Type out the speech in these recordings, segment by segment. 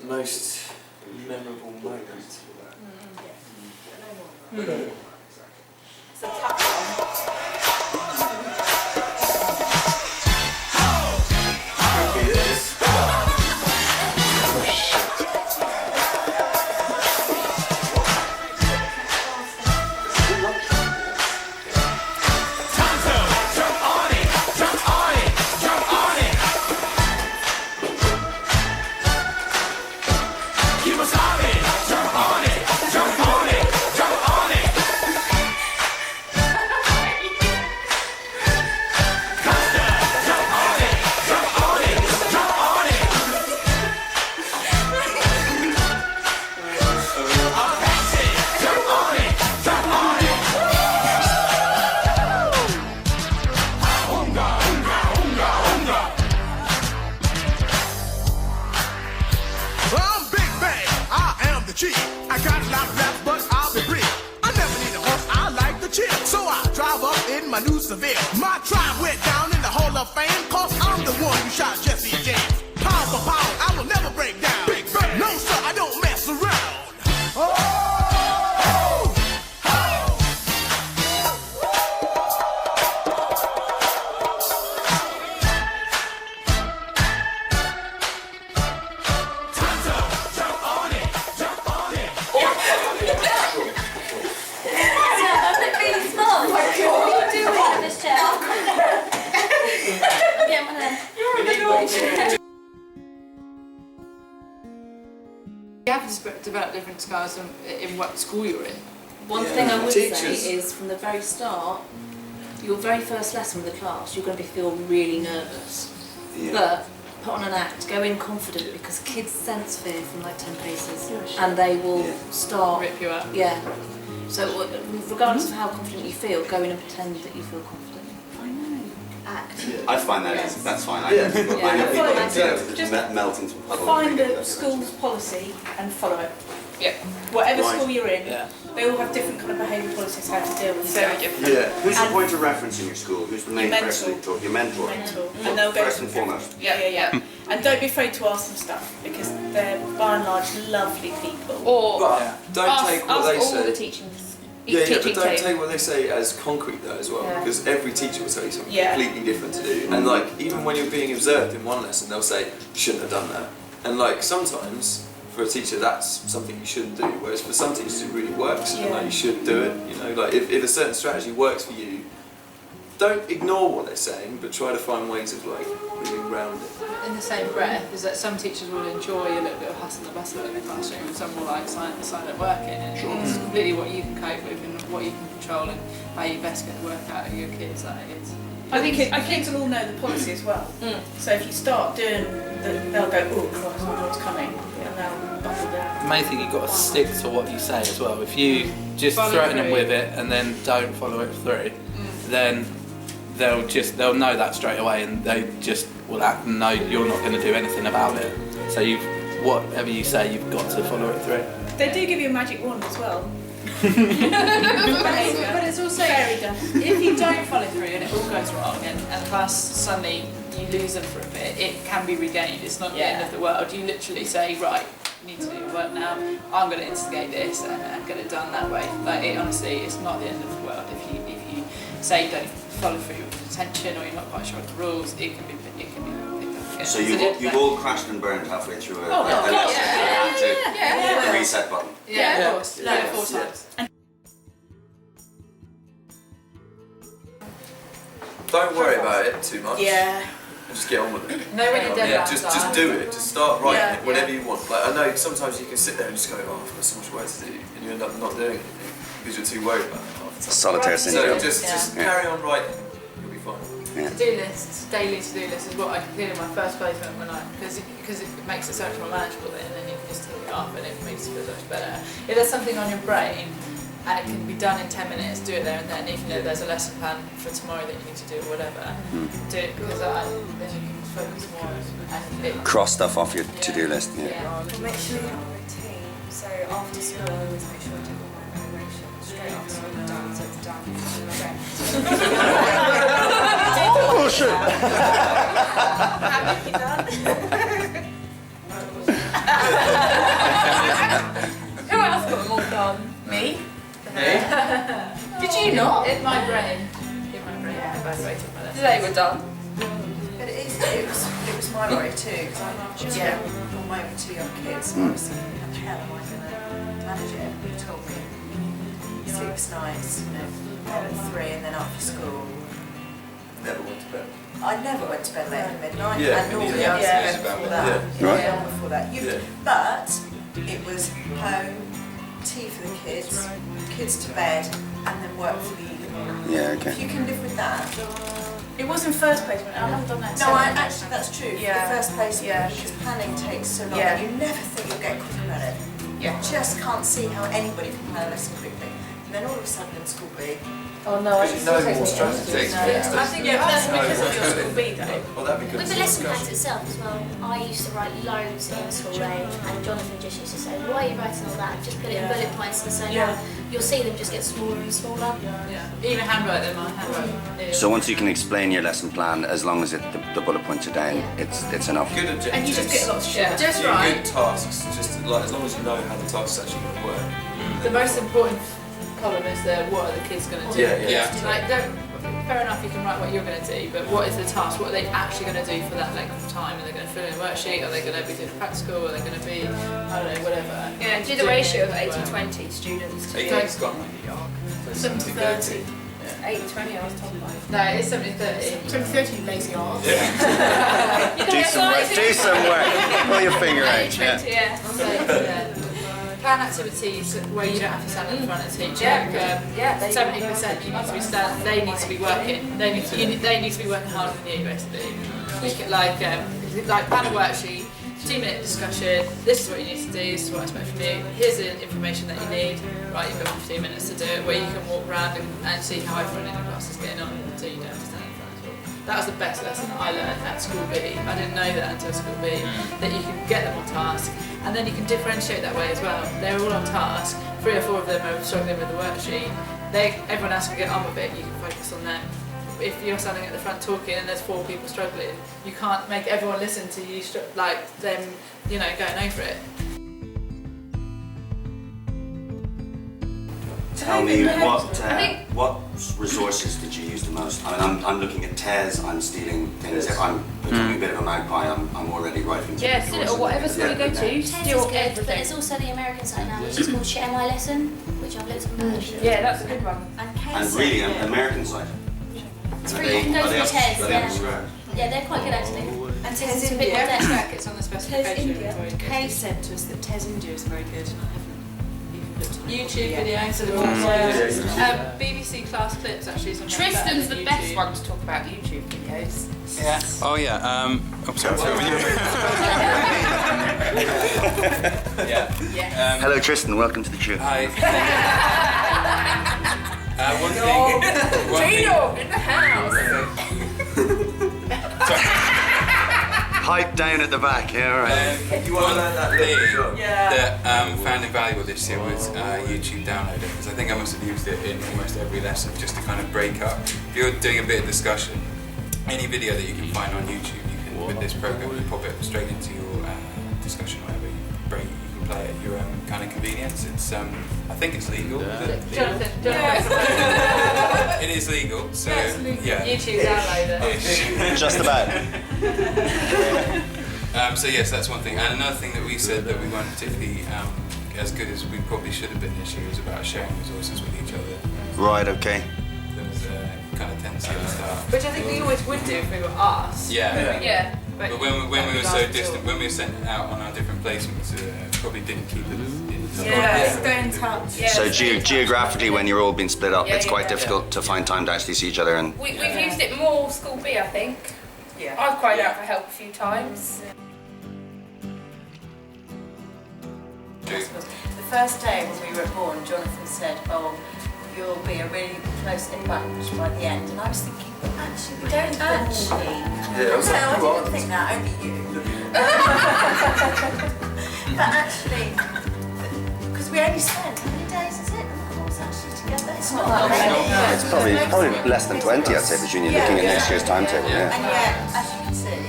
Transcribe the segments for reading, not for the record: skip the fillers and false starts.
most memorable moment? It's a tough one. Could be this. I got a lot of raps, but I'll be brief. I never need a horse, I like to chill. So I drive up in my new Seville. My tribe went down in the Hall of Fame, cause I'm the one who shot Jesse James. Pound for pound, I will never break down. Big Bang. No sir, I don't mess around. Oh! You have to develop different styles in what school you're in. One thing I would say is from the very start, your very first lesson with the class, you're going to feel really nervous. But put on an act, go in confident because kids sense fear from like 10 paces and they will start... Rip you up. Yeah. So regardless of how confident you feel, go in and pretend that you feel confident. Act. I find that's fine. I know people just melt into a puddle. Find the school's policy and follow it. Yeah. Whatever school you're in, they all have different kind of behaviour policies how to deal with Very stuff. different. Yeah. Who's the point of reference in your school? Who's the main Your person you talk? Your mentor. Mentor. And they'll go First and foremost. Yeah. And don't be afraid to ask them stuff because they're by and large lovely people. Or Don't take what they all the say. teaching. But don't take what they say as concrete though as well, because every teacher will tell you something completely different to do. And like even when you're being observed in one lesson, they'll say you shouldn't have done that. And like sometimes for a teacher that's something you shouldn't do, whereas for some teachers it really works and like you should do it. You know, like if a certain strategy works for you, don't ignore what they're saying, but try to find ways of like moving around it. In the same breath, is that some teachers will enjoy a little bit of hustle and bustle in the classroom, and some will like silent working, and it's completely what you can cope with and what you can control and how you best get the work out of your kids. Like it's. I think kids will all know the policy as well. So if you start doing, they'll go, oh Christ, I know what's coming, and they'll buckle down. The main thing, you've got to stick to what you say as well. If you just threaten them with it and then don't follow it through, then they'll know that straight away, and they just will act and know you're not going to do anything about it. So whatever you say, you've got to follow it through. They do give you a magic wand as well. But it's also if you don't follow through and it all goes wrong and class suddenly you lose them for a bit, it can be regained. It's not the end of the world. You literally say, right, you need to do your work now. I'm going to instigate this and get it done that way. Like it honestly, it's not the end of the world if you say you don't follow through with attention or you're not quite sure of the rules. It can be picked up again. So you've all crashed and burned halfway through a lesson. The reset button. Yeah, of course. No, 4 times. Don't worry about it too much. Yeah. Just get on with it. Know when your deadlines just do it. Just start writing it whenever you want. Like I know sometimes you can sit there and just go, oh, I've got so much work to do, and you end up not doing anything because you're too worried about it half the time. Solitaire syndrome. So just carry on writing. You'll be fine. To-do lists, daily to-do list is what I did in my first placement when because it makes it so much more manageable then, and then you can just tick it off and it makes you feel so much better. If there's something on your brain and it can be done in 10 minutes, do it there and then, even though there's a lesson plan for tomorrow that you need to do or whatever, do it because then you can focus more and Cross stuff off your to-do list. Make sure you have a routine. So after school I always make sure I do all my evaluation straight after school done, so it's done. Oh shit! Have you done? Who else got them all done? Me? Did you not? In my brain. Yeah, by the way, took my lesson. They were done. But it was my worry too, because I'm just on my own 2 young kids. I was thinking, how the hell am I going to manage it? You told me sleepless nights, bed at 3 and then up for school. Never went to bed. I never went to bed later than midnight, Yeah, and normally yeah. I was in bed before that. Right. Long before that. But it was home, tea for the kids to bed, and then work for the evening. Yeah, okay. If you can live with that. It was in first placement. I haven't done that. No, actually that's true. Yeah. The first placement, Yeah. because planning takes so long, Yeah. and you never think you'll get quicker at it. Yeah. You just can't see how anybody can plan a lesson quickly. And then all of a sudden in school B, Oh no, Because you know more strategies. I think that's because of your school B though. Well, that'd be good. With the lesson plans itself as well, I used to write loads in school age, and Jonathan just used to say, why are you writing all that? Just put it in bullet points, and so now you'll see them just get smaller and smaller. Even handwriting, my handwriting. So once you can explain your lesson plan, as long as the bullet points are down, it's enough. Good objectives. And you just get lots of shit. Just Do right. good tasks. Just like as long as you know how the task's actually going to work. The most important column is what are the kids going to do? Yeah. Like, fair enough, you can write what you're going to do, but what is the task? What are they actually going to do for that length of time? Are they going to fill in a worksheet? Are they going to be doing practical? Are they going to be, I don't know, whatever? Yeah, do the ratio of 80-20 students. 80's gone. 70-30. 80-20 I was told by. No, it's 70-30. 70-30 lazy arse. Do some work. Pull your finger out. Yeah. Yeah. So, plan activities where you don't have to stand in front of the teacher. 70% you need to be they need to be working. They need to be working harder than you, basically. We could like plan a worksheet, 2-minute discussion. This is what you need to do. This is what I expect from you. Here's the information that you need. Right, you've got 15 minutes to do it. Where you can walk around and see how everyone in the class is getting on, so you don't have to stand in front of them. That was the best lesson I learned at school B. I didn't know that until school B. That you can get them on task. And then you can differentiate that way as well. They're all on task. 3 or 4 of them are struggling with the worksheet. Everyone else can get on with it. You can focus on them. If you're standing at the front talking and there's 4 people struggling, you can't make everyone listen to you like them, going over it. Tell me what resources did you use the most? I mean, I'm looking at TES. I'm stealing things. If I'm becoming a bit of a magpie, I'm already writing. Yeah, steal it, or whatever school you go to, TES steal is good, everything. but there's also the American side now, which is called Share My Lesson, which I've looked on. Yeah, that's a good one. And really, American side. It's free, you can go through TES, yeah, they're quite good actually. and It's TES a bit more India. depth. It's on the TES specification. India. Kay said to us that TES India is very good. YouTube videos are BBC class clips actually. Tristan's the best one to talk about YouTube videos. Yeah. Oh yeah. Yeah. Hello, Tristan. Welcome to the show. Hi. One Gino in the house. Pipe down at the back. Yeah, all right. You want to learn that little as well? that found invaluable this year was YouTube downloader, because I think I must have used it in almost every lesson just to kind of break up. If you're doing a bit of discussion, any video that you can find on YouTube, you can with this program you pop it straight into your discussion, whatever you can play at your own kind of convenience. It's I think it's legal. Jonathan. It is legal, so yeah. YouTube downloader. Just about. So yes, that's one thing. And another thing that we said that we weren't particularly as good as we probably should have been this year was about sharing resources with each other. Right. Okay. There was a kind of tendency at the start. Which I think we always would do if we were us. Yeah. But when we were so distant, when we were sent out on our different placements, probably didn't keep it in touch. Stay in touch. So geographically, when you're all being split up, it's quite difficult to find time to actually see each other. And We've used it more school B, I think. Yeah. I've cried out for help a few times. The first day when we were born, Jonathan said, "Oh, you'll be a really close-knit bunch by the end," and I was thinking, but actually, we don't actually. Yeah, I was like, I you are. didn't think that, only you. But actually, because we only spent how many days is it? Of course, actually together. It's not that many. it's probably less than 20, I'd say, between you looking at next year's timetable. Yeah. And yet, as you can see,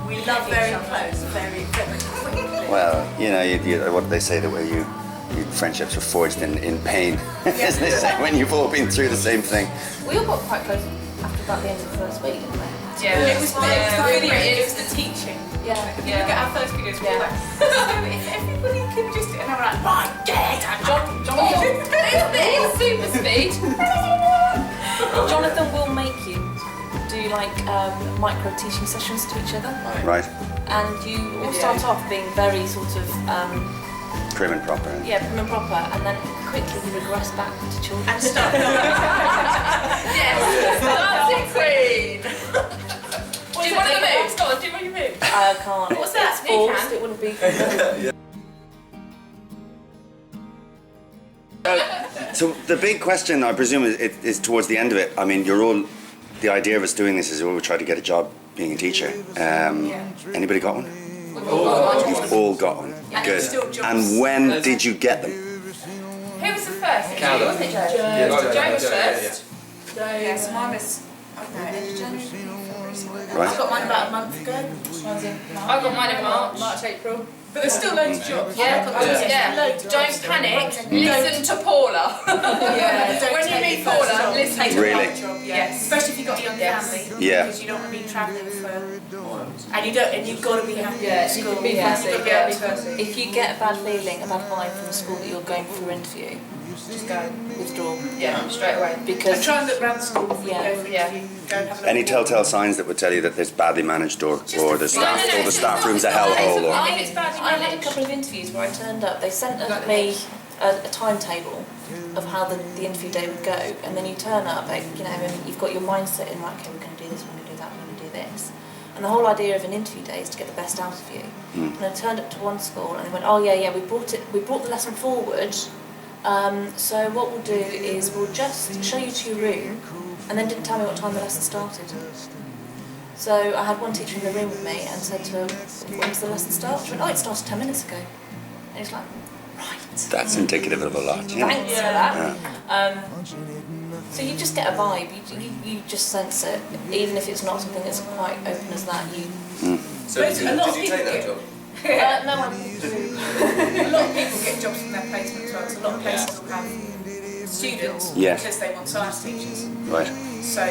we love very close, very quickly. Well, you know, what do they say, that way you friendships are forged in pain, as they say, when you've all been through the same thing. We all got quite close after about the end of the first week, didn't we? Yeah, it was the teaching. Yeah. If you look at our first videos, we were like, so if everybody could just, and I'm like, right, Jonathan, super speed. Jonathan will make you do like micro teaching sessions to each other. Right. And you all start off being very sort of Prim and proper. yeah, prim and proper, and then quickly you regress back to children. And start. Yes, dancing queen. do you want to move? Go on, do you want to move? I can't. What's that? It's forced. It wouldn't be. So the big question, I presume, is towards the end of it. I mean, the idea of us doing this is we will try to get a job being a teacher. Anybody got one? You've all got one. Good. And when did you get them? Who was the first? Calvin. Wasn't it Joe? Joe was first. Yes, mine was, I don't know, end of January. Right. I got mine about a month ago. I got mine in March. April. But there's still loads of jobs. Yeah. Don't panic. Listen to Paula. Yeah. When you meet Paula, listen to Really? Paula. Yes. Especially if you've got a young family. Yeah. Because you don't want to be travelling for, and you've got to be happy Yeah, at school. you can be You've got to be able to. If you get a bad feeling, a bad vibe from the school that you're going for interview, just go withdraw. Yeah, straight away. Because And try and look around the school before you go for Yeah. interview. Go and have a look. Any telltale signs that would tell you that there's badly managed or the staff room's a hellhole? Or I had a couple of interviews where I turned up. They sent me a timetable of how the interview day would go, and then you turn up, and you've got your mindset in, right, okay, we're going to do this, we're going to do that, we're going to do this. And the whole idea of an interview day is to get the best out of you. And I turned up to one school, and they went, oh yeah, we brought the lesson forward. So what we'll do is we'll just show you to your room, and then didn't tell me what time the lesson started. So I had one teacher in the room with me and said to her, when does the lesson start? She went, oh, it started 10 minutes ago. And he's like, right. That's indicative of a lot. Yeah. Thanks for that. Yeah. So you just get a vibe, you just sense it, even if it's not something that's quite open as that. So did you take that job? No, I didn't. A lot of people get jobs from their placement as well, because a lot of places will have students because they want science teachers. Right. So, a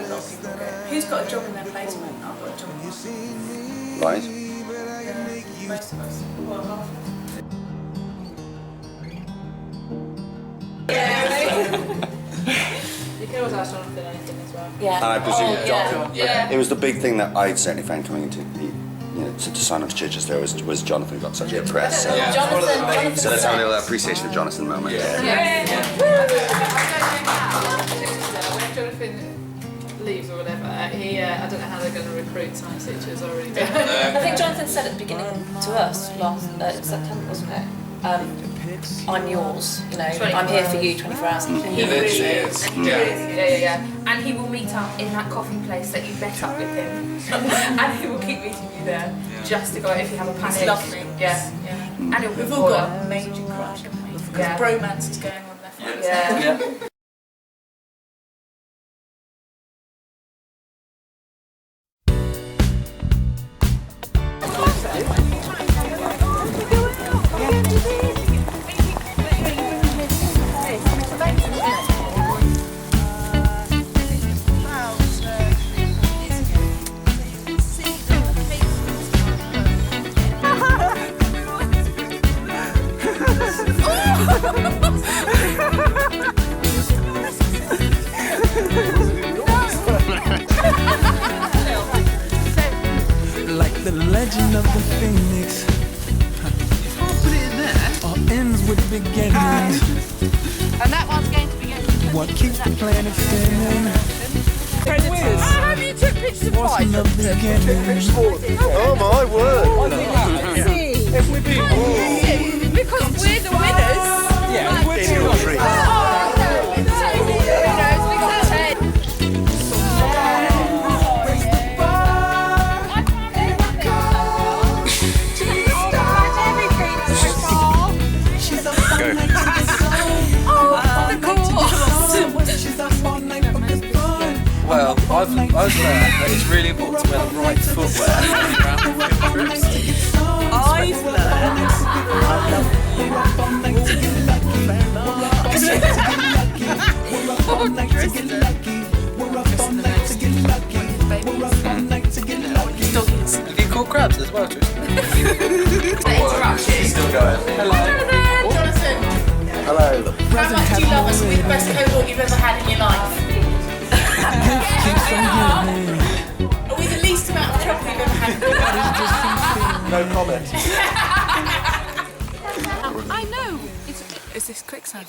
lot of people go, who's got a job in their placement? I've got a job in mine. Right. Yeah, most of us. Well, half of us. You can always ask Jonathan anything as well. Yeah. And I presume it was the big thing that I certainly found coming into to sign on to Chichester was Jonathan got such good press. So, Jonathan so let's have a little appreciation of Jonathan moment. When Jonathan leaves or whatever, I don't know how they're going to recruit science teachers already. I think Jonathan said at the beginning to us last September, wasn't it? I'm yours, I'm here for you 24 hours. He really is. And he is. Yeah. And he will meet up in that coffee place that you met up with him. And he will keep meeting you there just to go if you have a panic. He's lovely. Yeah. And We've all got a major crush, haven't we? Because bromance is going on left and right. Yeah. Like the legend of the phoenix. All ends with beginnings. And that one's going to be good. What keeps the planet spinning? How have you took pictures of From the beginning. Oh my word! Because we're the winners. In your tree. Well, I've learned that it's really important to wear the right footwear when you're out on field trips. I've Have you caught crabs as well, Tristan? Still going. Hello. Jonathan, Hello. how much do you love us and we're the best cohort you've ever had in your life? Are we the least amount of trouble you've ever had in your life? No comment. I know. Is this quicksand?